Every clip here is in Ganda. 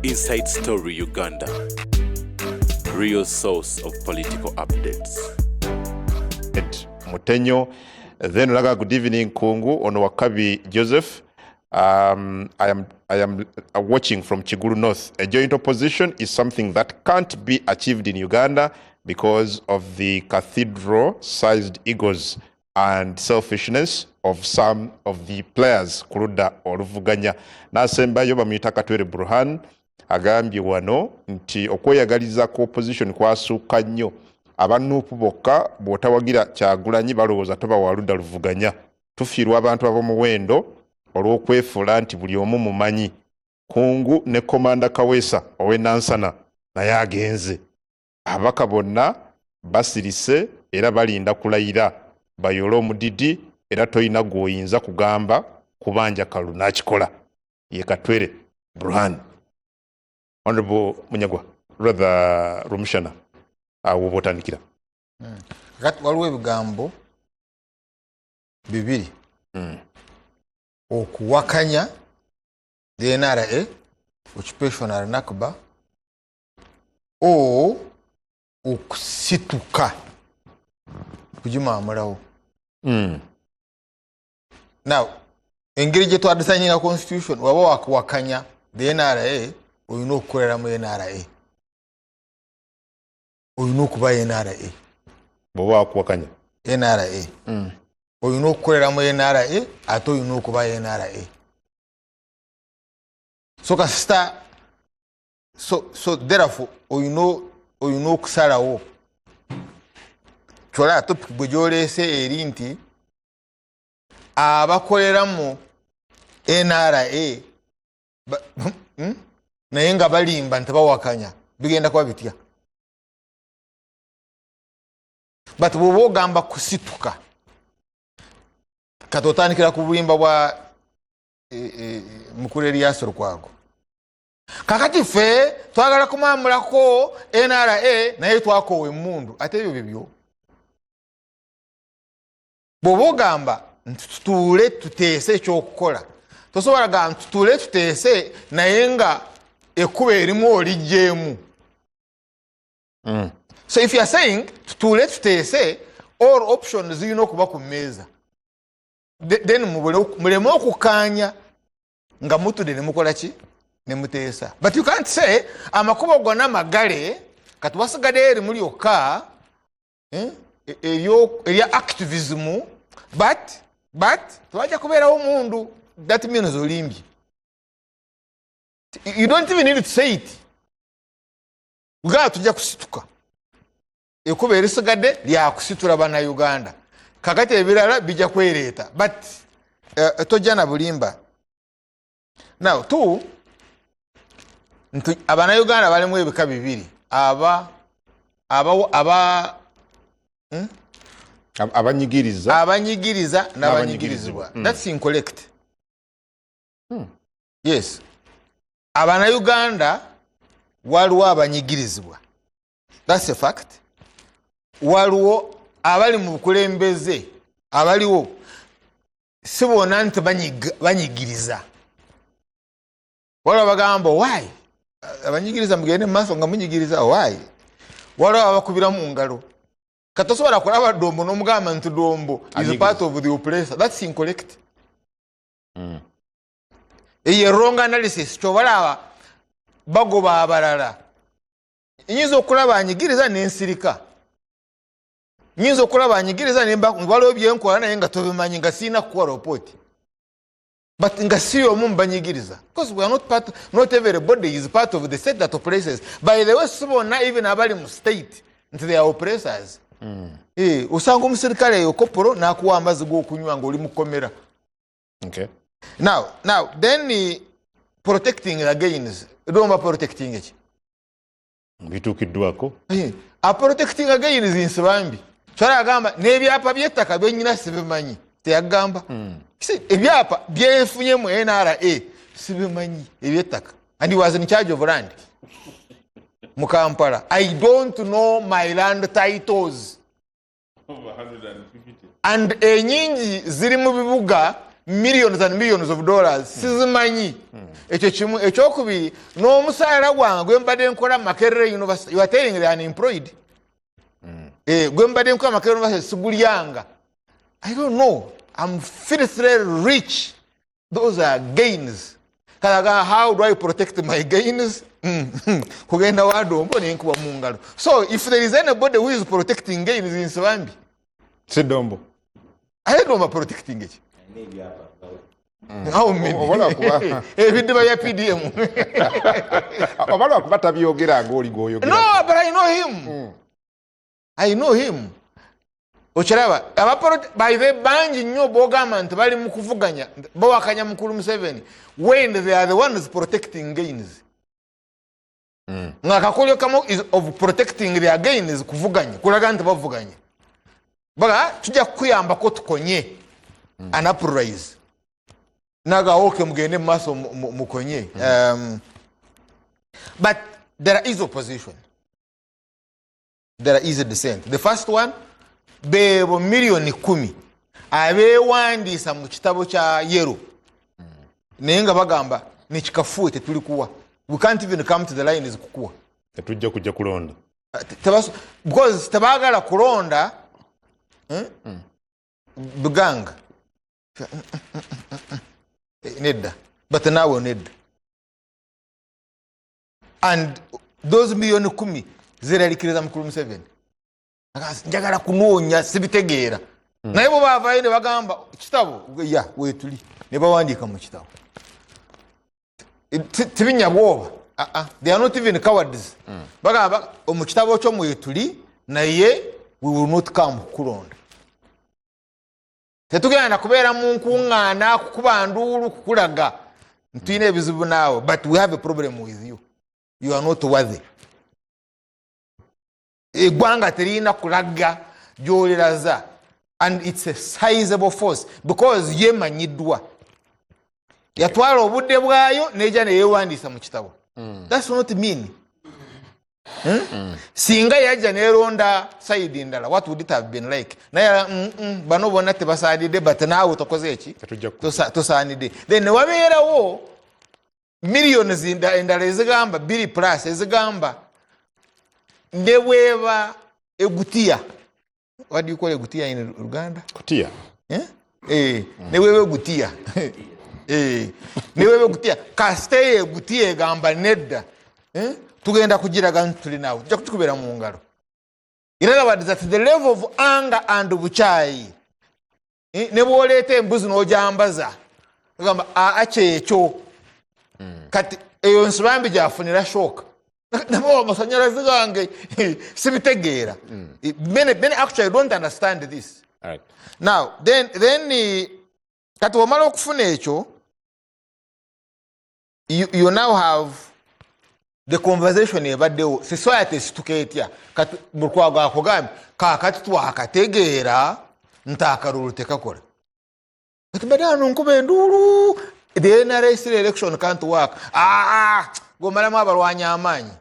Inside Story Uganda, real source of political updates. Mutenyo, then Laga, good evening, Kungu, on Wakabi Joseph. I am watching from Chiguru North. A joint opposition is something that can't be achieved in Uganda because of the cathedral-sized egos and selfishness of some of the players Kuruda Oluvuganya. Nasembayo bamuyita Katwere Burhan agambye wano nti okweyagaliza ku opposition kwasukka nnyo. Abanuupu bokka bw'otawagira Kyagulanyi balowooza toba Waludda Luvuganya. Tufiirwa abantu ab'omuwendo olw'okwefuula nti buli omu mumanyi. Kungu ne Komanda Kaweesa ow'e Nansana naye agenze. Ababaka bonna basirise era balinda kulayira. Bayole omudidi era toyina gw'oyinza kugamba kubanja kalu n'akikola. Ye Katwere Burhan. Honorable Munyagwa, Brother Rumshana, wobotandikira. Kati waliwo ebigambo bibiri. Okuwakanya the NRA, occupational nakba, o okusituka kugimamulawo. Now, engeri gye twadisanyinga constitution waba wakuwakanya the NRA oyina okukolera mu NRA. Oyina okuba NRA. Bw'oba wakuwakanya NRA. Oyina okukolera mu NRA ate oyina okuba NRA. So kasita so therefore oyina okusalawo. Chola topic bwe gy'oleese eri nti abakolera mu NRA naye nga balimba nti bawakanya bigenda kuba bitya. But bw'oba ogamba kusituka kati otandikira ku bulimba bwa Mukulu Erias Lukwago. Kakati ffe twagala kumamulako NRA naye twakoowa emmundu ate ebyo bibyo. Bw'oba ogamba nti tutuule tuteese ekyokukola tosobola gamba nti tutuule tuteese naye nga ekkuba erimu olijjeemu. So if you are saying tutuule tuteese all options zirina okuba ku mmeeza, then muleme okukaanya nga mutudde ne mukola ki ne muteesa. But you can't say amakubo gonna magale kati wasigadde eri muli yokka erya activism but twajja kubeerawo mundu. That means olimbye. You don't even need to say it. Uganda tujja kusituka. Ekuba erisigadde lya kusitula bana Uganda. Kakati ebirala bijja kwereeta. But tojja na bulimba. Now, abana Uganda balimu ebika bibiri. Abanyigiriza n'abanyigirizibwa. That's incorrect. Yes. Abana Uganda waliwo abanyigirizibwa. That's a fact. Waliwo abali mu bukulembeze abaliwo si bonna nti banyigiriza. Waliwo bagamba why? Abanyigiriza mugende mu maaso nga munyigiriza why? Waliwo abakubira mu ngalo. Katosobola kulaba Dombo n'omugamba nti Dombo is part of the oppressor. That's incorrect. Eye wrong analysis chobalaba bagoba abalala. Nyinza okulaba anyigiriza n'ensirika. Nyinza okulaba anyigiriza waliwo byenkola naye nga tobimanyi nga sirina kukuwa report. But nga si omu mbanyigiriza. Because we are not everybody is part of the state that oppresses. By the way, sibonna even abali mu state nti they are oppressors. Usanga omusirikale okoporo n'akuwa amazzi g'okunywa ng'oli mu kkomera. Okay. Now, then protecting against. Don't protecting it. Bitukiddwako. Protecting against insibambi. Kyala agamba n'ebyapa by'ettaka byennyina sibimanyi. Teyagamba. Ebyapa byefunye mu NRA sibimanyi eby'ettaka. And he was in charge of land. Mu Kampala. I don't know my land titles. Over 150. And enyingi ziri mu bibuga millions and millions of dollars. Sizimanyi. ekyo kimu ekyokubiri n'omusaala gwange gwe mbadde nkola Makerere University you are telling they are unemployed gwe mbadde nkola Makerere University sigulyanga I don't know I'm filthily rich those are gains kalaga how do I protect my gains kugenda wadombo nenkuba mu ngalo so if there is anybody who is protecting gains in Nsibambi Sidombo I don't know protecting it how many ebidiba ya PDM obala kubata byogera ngoli goyogera no but I know him Ocharaba by the banji nnyo bogamba nti bali mu kuvuganya bawakanya mukulu Museveni when they are the ones protecting gains ngakakolyo kamo is of protecting their gains kuvuganya kulaga nti bavuganya baga tujja kuyamba ko tukonye anaprise naga oke mugende maso mukonye but there is opposition there is a dissent the first one bebo milioni 10 abewandiisa mu kitabo kya Yero nenga bagamba ni kikafuwe tetulikuwa we can't even come to the line is kukuwa tetujja kujja kulonda because tabagala kulonda buganga nedda but now nedda and those milioni 10 ziralikiriza mukulu Museveni njagala kunoonya sibitegeera naye bo baavayo ne bagamba kitabo ya wetuli ne bawandiika mu kitabo tibinya bwoba they are not even cowards bagamba mu kitabo kyo mwetuli naye we will not come kulonda tetugenda kubeera mu nkuŋŋaana kukuba nduulu kukulaga ntuyina ebizibu naawe but we have a problem with you are not worthy egwanga terina kulaga gyoleraza and it's a sizable force because yemanyiddwa yatwala obudde bwayo neja neyewandiisa mu kitabo that's not mean singa yajja neronda side ndala what would it have been like naye bano bonna tebasaanidde but naawe tokoze eki tosaanidde then newabeerawo millions endala ezigamba 2 plus ezigamba ndebweba egutiya what do you call egutiya in Uganda kutiya nebweba egutiya nebweba egutiya kasite egutiya egamba nedda tugenda kugiraga tuli nawe tujja kutukubera mu ngalo in other words at the level of anger and buchayi nebwoleeta embuzi n'ojambaza gamba akyekyo kati eyo Nsibambi gyafunira shoka nabo amasanyalaze gange sibitegeera many actually don't understand this right now then kati wamala okufuna ekyo you now have the conversation ebaddewo society situka etya kati mulukwago akugambye kaakati twakategeera nti akalulu tekakola kati badano nkuba enduulu the NRC election can't work gomalamu abalwanyi amaanyi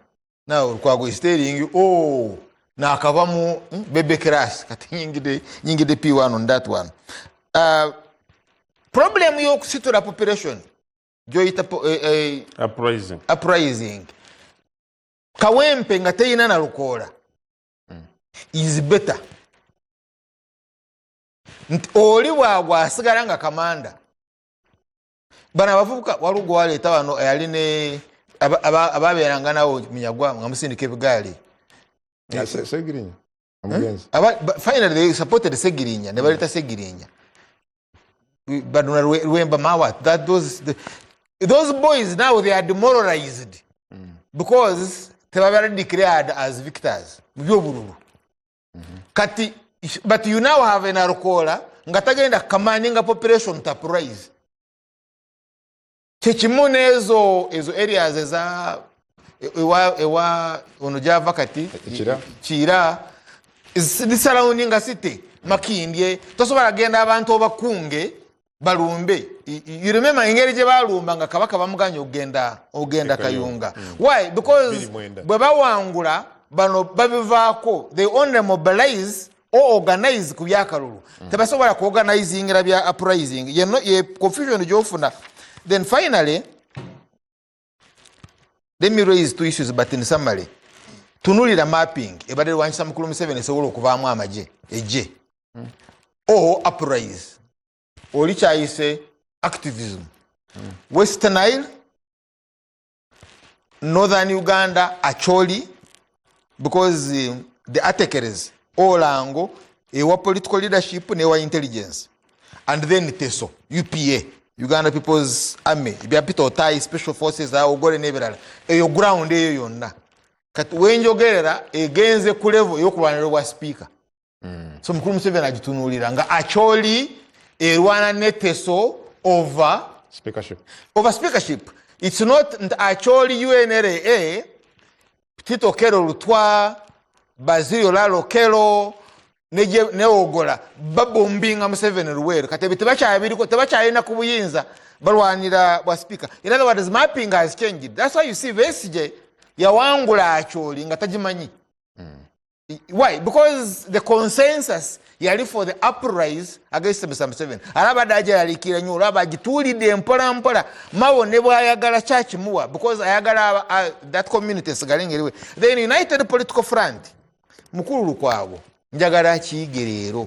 now olukwago is telling you nakavamu bebe class kati nyingide P1 on that one problem y'okusitula population gyoyita uprising Kawempe nga teyina na lukoola is better oli bwagwa asigala nga kamanda bana abavubuka walugo waleeta wano yali ne ababeeranga nawo munyagwa nga musindika ebigaali Segirinya finally they supported Segirinya ne baleeta Segirinya baduna Lwemba Mawat that those boys now they are demoralized because they were declared as victors kati but you now have an arukola nga tagenda commanding population to uprise chechimu ezo areas eza ewa onojava kati chira the surrounding city Makindye tosobola genda abantu obakunge balumbe you remember engeri gye balumba nga kabaka bamuganya ogenda Kayunga why because bwe bawangula bano babivaako they only mobilize or organize ku byakalulu tebasobola ku organizing bya uprising ye confusion gyofuna then finally Let me raise two issues, but in summary. Tunulira mapping, ebadde Lwanyisa Mukulu Museveni esobola okuvaamu amaje, eje. Or uprise. Or likyayise activism. Western Nile, Northern Uganda, Acholi, because the articles, Olango, ewa political leadership, newa intelligence. And then TESO, UPA, Uganda People's Army, Biapito Tai, Special Forces, Ogore Neverala, eyo ground eyo yonna. Kati wenjogerera egenze ku level yokulwanira wa speaker. So Mukulu Museveni agitunulira nga Acholi erwana ne TESO over speakership. Over speakership. It's not Acholi UNRA, Tito Kero Lutwa, Basilio Lalo Kero, Neogola, Babombinga Museveni Ruweru. Kati tebachayina ku buyinza balwanira wa speaker. In other words, mapping has changed. That's why you see Besigye yawangula Acholi nga tajimanyi. Why? Because the consensus yali for the uprise against Mr. Museveni. Alabadaje yalikira nyo labagitulide mpola mawone bwayagala church muwa because ayagala that community sigalengeriwe. Then United Political Front mukulu Lukwago njagala kigerero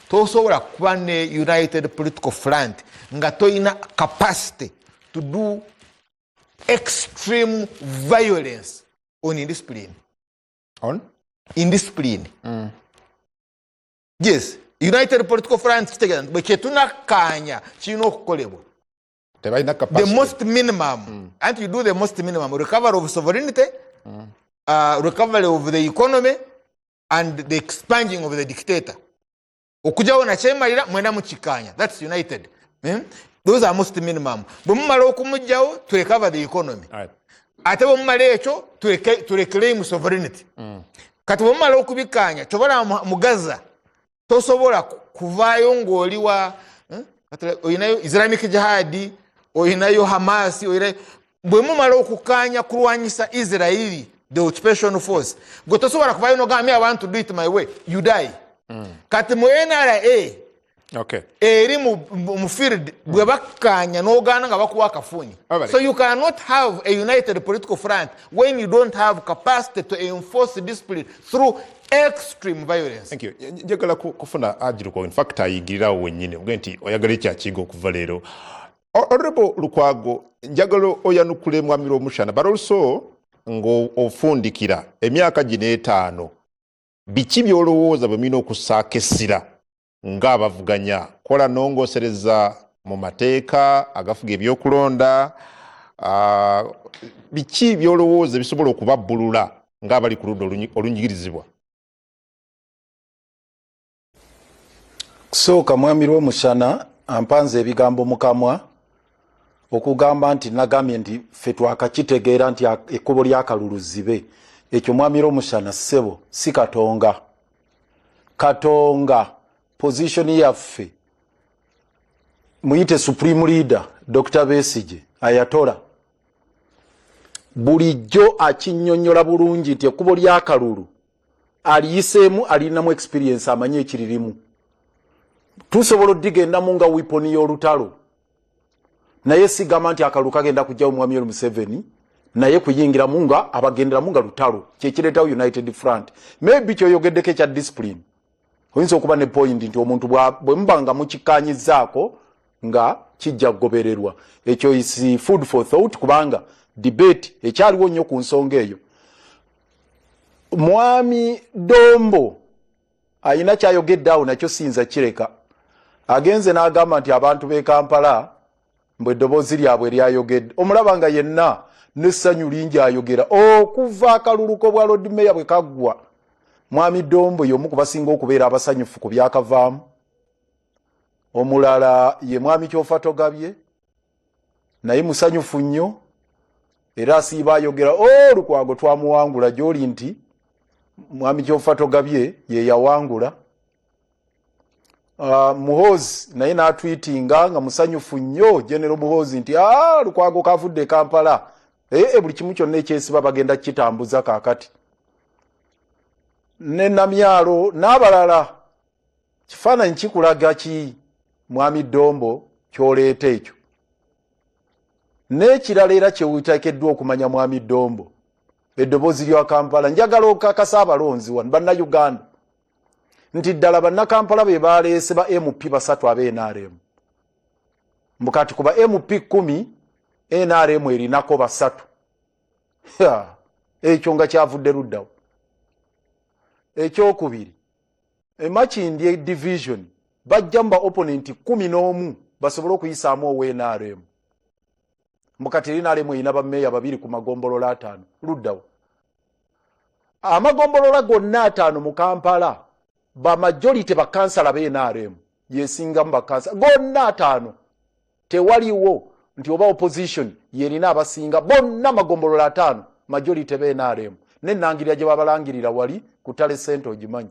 tosobola kuba ne United Political Front nga toyina capacity to do extreme violence on indiscipline. On? Indiscipline. Yes, United Political Front kitegera bweketuna kanya kino okukolebwa. Tebaina capacity. The most minimum. And you do the most minimum recovery of sovereignty, recovery of the economy, and the expunging of the dictator. Okujawo na chemalira mwenda mukikanya. That's United. Those are most minimum. Bumumala okumujjawo to recover the economy. Right. Ate bumumala ekyo to reclaim sovereignty. Kati bumumala okubikanya chobola mugaza tosobola kuvaayo ng'oli wa oyinayo Islamic Jihad, oyinayo Hamas, bwe mumala okukanya kulwanyisa Israeli, the occupation force, gwe tosobola kuvaayo n'ogamba I want to do it my way, you die. Kati mu NRA okay, eri mu field bwe bakanya n'ogaana nga bakuwa akafunyi. So you cannot have a united political front when you don't have capacity to enforce discipline through extreme violence. Thank you. Njagala kufuna ajiruko in fact ayigirira wenyine ngenti oyagala ekyakigo okuva leero. Honorable Lukwago njagala oyanukule mwami Omushana but also ngo ofundikira emyaka gino 5 biki byolowooza bwe mino okusaakesira ng'abavuganya kola nongosereza mu mateeka agafuga ebyokulonda biki byolowooza bisobola okubabbulula ng'abali ku ludda olunyigirizibwa. Kusooka mwami Omushana ampanze ebigambo mukamwa okugamba nti nagambye nti ffe twakakitegeera nti ekkubo lyakaluluzibe. Ekyo mwami Omushana ssebo si Katonga. Katonga position yaffe muyite supreme leader Dr. Besigye Ayatola bulijjo akinyonyola bulungi nti ekkubo lyakalulu aliyiseemu alinamu experience amanye ekiririmu. Tusobola oddigendamu nga weapon y'olutalo naye sigamba nti akalulu kagenda kujjawo mwami Museveni naye kuyingiramu nga abagenderamu nga lutalo kyekireetawo United Front. Maybe kyoyogeddeko ekya discipline oyinza okuba ne point nti omuntu bwe mubanga mukikanyizaako nga kijja kugobererwa. Ekyo is food for thought kubanga debate ekyaliwo nnyo ku nsonga eyo. Mwami Dombo ayina kyayogeddeawo nakyo siyinza kireka. Agenze n'agamba nti abantu b'e Kampala mbwe eddoboozi lyabwe lyayogedde. Omulaba nga yenna n'essanyu lingi ayogera okuva akaluluko bwa Lord Mayor bwe kaggwa. Mwami Dombo y'omu ku basinga okubeera abasanyufu ku byakavaamu. Omulala ye mwami Kyofa Togabye naye musanyufu nnyo era asiiba ayogera Lukwago twamuwangula gy'oli nti mwami Kyofa Togabye ye yawangula. Muhoozi naye n'atwitinga nga musanyufu nnyo General Muhoozi nti Lukwago kavudde Kampala buli kimu kyonna ekyesiba bagenda kitambuza kaakati. Ne Namyalo n'abalala kifaananyi kikulaga ki mwami Dombo kyoleeta ekyo. n'ekirala era kyewiteekeddwa okumanya mwami Dombo eddoboozi lya Kampala njagala okakasa abalonzi wano bannayuganda nti ddala bannakampala be baleese ba MP basatu aba NRM mukati kuba MP 10 NRM erinako basatu ekyo nga kyavudde luddawo. Ekyokubiri Makindye division bajjamba opponent 11 basobole okuyisaamu owe NRM mukati NRM erina bammeeya babiri ku magombolola 5 luddawo. Amagombolola gonna 5 mu Kampala ba majority ba kansala be NRM yesinga mu bakansa gonna 5 tewaliwo nti oba opposition yerina abasinga bonna magombolola 5 majority be NRM nenangirira gye babalangirira wali ku Tale Center ogimanyi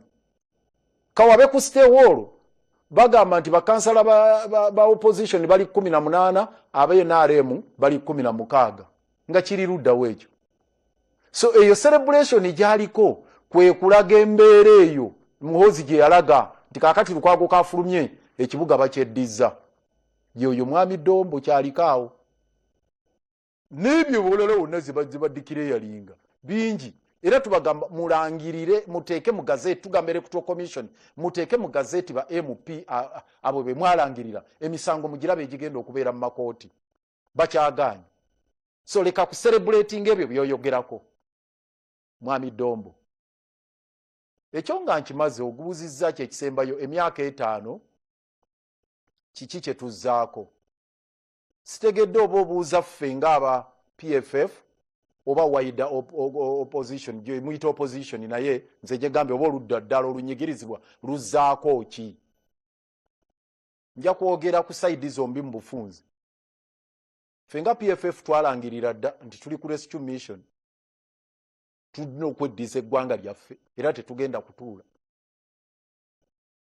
kawabe ku stay wall bagamba nti bakansala ba opposition bali 18 abe NRM bali 16 nga kiri luddawo ekyo. So eyo celebration gyaliko kwe kulaga embeera eyo Muhozi gye yalaga nti kakati lukwago kafulumye ekibuga bakyeddiza yoyo mwami Dombo kyalikaawo n'ebyo bolero wonna zibadikire yalinga bingi era tubagamba mulangirire muteeke mu gazeti tugambe electoral commission muteeke mu gazeti ba MP abo be mwalangirira emisango mugirabe egigenda okubeera mu makooti bakyaganye. So leka ku celebrating ebyo byoyogerako mwami Dombo ekyo nga nkimaze ogubuzizza kye kisembayo emyaka 5 kiki kye tuzzaako sitegedde oba obuuza ffe ng'aba PFF oba wider opposition gye muyita opposition naye nze gye gambe oba oludda ddala olunyigirizibwa luzzaako ki. Nja kwogera ku side zombi mu bufunze ffe nga PFF twalangirira dda nti tuli ku rescue mission tulina okweddiza eggwanga lyaffe era tetugenda kutuula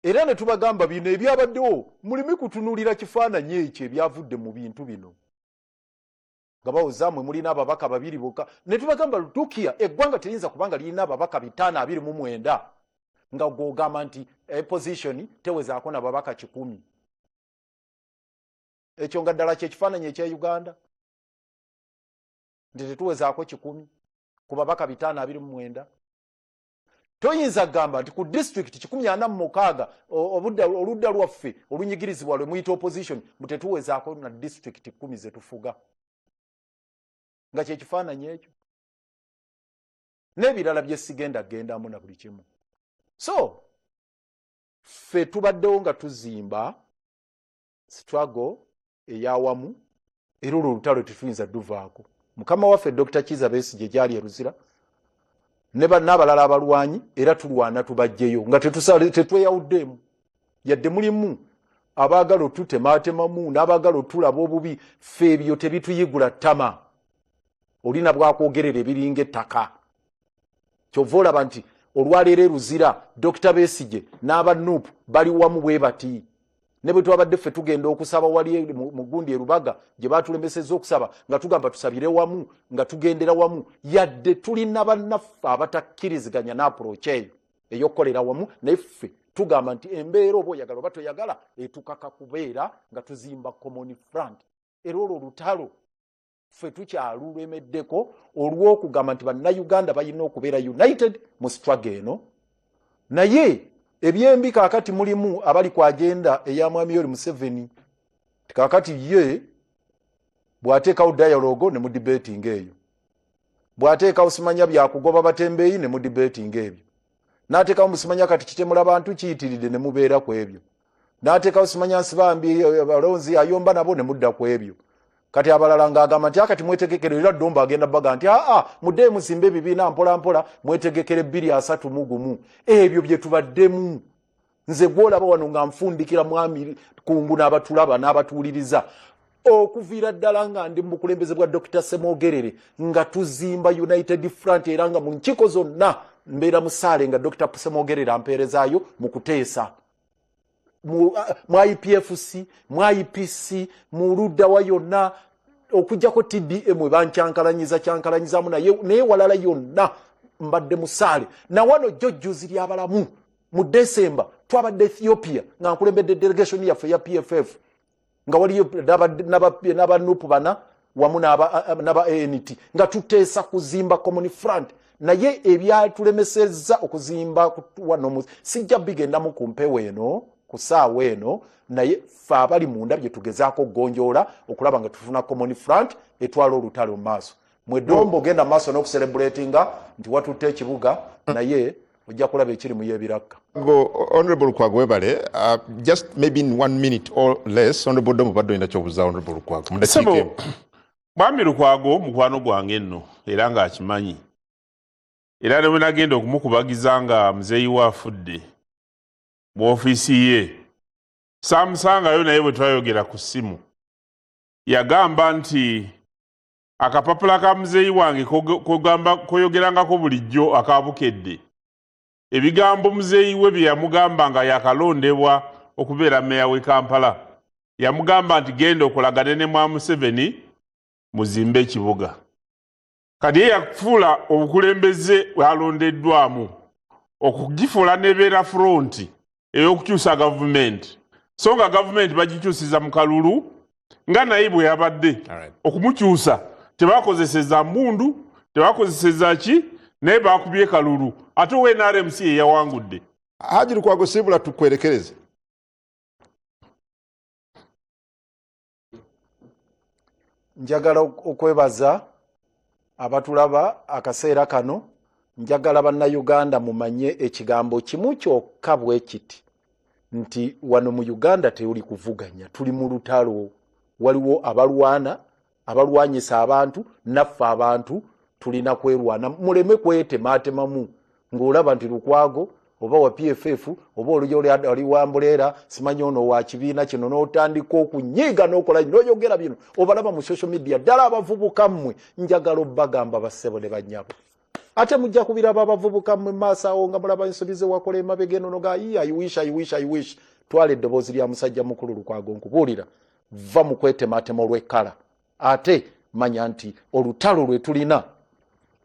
era ne tubagamba bino ebyabaddewo mulimi kutunulira kifaananyi ekyo ebyavudde mu bintu bino nga bawozamwe mulina ababaka babiri bokka ne tubagamba lutukia eggwanga teriyinza kubanga lirina ababaka 529 nga gwogamba nti position tewezaako n'ababaka 10 ekyo nga ddala kyekifaananyi ekya Uganda nti tetuwezaako 10 ku babaka 529 toyinza gamba nti ku district 146 oludda lwaffe olunyigirizibwa lwe muyita opposition mutetuwezaako na district 10 zetufuga nga kyekifaananyi ekyo n'ebirala byesigenda gendamu na buli kimu. So ffe tubaddewo nga tuzimba struggle eyawamu era olwo olutalo tetuyinza duvaako. Mukama waffe Dr. Kiza Besigye gyali eruzira n'abalala abalwanyi era tulwana tubajjeyo nga tetweyawuddemu yadde mulimu abaagala otutemaatemamu n'abaagala otulaba obubi ffe ebyo tebituyigula ttama olina bwakwogerera ebiringa ettaka kyova olaba nti olwaleero eruzira Dr. Besigye n'aba NUP bali wamu bwe bati ne bwe twabadde ffe tugenda okusaba wali mu gundi erubaga gye baatulemesezza okusaba nga tugamba tusabire wamu nga tugendera wamu yadde tulina bannaffe abatakkiriziganya n'approach eyo ey'okukolera wamu naye ffe tugamba nti embeera oba oyagala oba toyagala etukaka kubeera nga tuzimba common front era olwo olutalo ffe tukyalulwemeddeko olw'okugamba nti bannayuganda balina okubeera united mu struggle eno naye ebyembi kakati mulimu abali ku agenda eya Mwami Yoweri Museveni kakati ye bwateekawo dialogue ne mu debating eyo bwateekawo simanya byakugoba batembeeyi ne mu debating ebyo n'ateekawo musimanya kati kitemula abantu kiyitiridde ne mubeera ku ebyo n'ateekawo simanya nsibambi abalonzi ayomba nabo ne mudda ku ebyo kati abalala ng'agamba nti akati mwetegekere era Dombo agenda baga nti mudde muzimbe ebibiina mpola mpola mwetegekere 231 ebyo bye tubaddemu nze gwolaba wano nga nfundikira mwami kungu n'abatulaba n'abatuuliriza okuviira ddala nga ndi mu bukulembeze bwa Dr. Semogerere nga tuzimba united front era nga mu nkiko zonna mbeera musaale nga Dr. Semogerere ampeerezaayo mu kuteesa mu IPFC mu IPC mu ludda wa yonna okujjako TDM bankyankalanyizamu naye walala yonna mbadde musaale na wano jjojjuzi ly'abalamu mu December twabadde Ethiopia nga nkulembedde delegation yaffe ya PFF nga waliyo n'aba NUP bana wamu n'aba ANT nga tuteesa kuzimba common front naye ebyatulemesezza okuzimba wano sijja bigendamu ku mpewo eno ku ssaawa eno naye ffe abali munda bye tugezaako gonjoola okulaba nga tufuna common front etwala olutalo mu maaso mwedombo ogenda maaso n'okucelebratinga nti watutte ekibuga naye ojja kulaba ekiri mu y'ebiraka. Honorable Lukwago webale, just maybe in 1 minute or less, Honorable Dombo baddo ina kyobuuza Honorable Lukwago. Sebo, Mwami Lukwago mukwano gwange nno era ng'akimanyi. Era ne bwe nagenda okumukubagiza nga muzeeyi we afudde mu ofiisi ye saamusangayo naye bwe twayogera ku ssimu yagamba nti akapapula ka muzeeyi wange koyogerangako bulijjo akabukedde ebigambo muzeeyi we bye yamugamba nga yakalondebwa okubeera meya w'e Kampala yamugamba nti genda okolagane ne Mwa Museveni muzimbe ekibuga kati ye yafuula obukulembeze bwalondeddwamu okugifuula nebeera fronti ey'okukyusa gavumenti so nga gavumenti bagikyusiza mu kalulu nga naye bwe yabadde okumukyusa tebakozeseza mbundu tebakozeseza ki naye bakubye kalulu ate we NRMC yawangudde. Haji Lukwago sibula tukwerekereze. Njagala okwebaza abatulaba akaseera kano njagala bannayuganda mumanye ekigambo kimu kyokka bwe kiti nti wano mu Uganda teuli kuvuganya tuli mu lutalo waliwo abalwanyisa abantu naffe abantu tulina kwerwana muleme kwetematemamu ng'olaba nti Lukwago oba wa PFF oba oli wa Mbuleera simanyi ono wa kibiina kino n'otandika okunyiiga n'okola n'oyogera bino obalaba mu social media ddala abavubuka mmwe njagala obbagamba bassebo ne bannyabo ate mujja kubiraba abavubuka mmwe maaso awo nga mulaba ensobi wakola emabega eno noga I wish twala eddoboozi lya musajja mukulu Lukwago nkubuulira va mu kwetematema olw'ekkala ate manya nti olutalo lwe tulina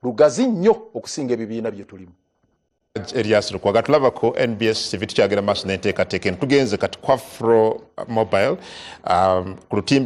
lugazi nnyo okusinga ebibiina bye tulimu. Erias Lukwago tulabako NBS TV tukyagera maaso n'enteekateeka tugenze kati ku Afro Mobile ku lutimbe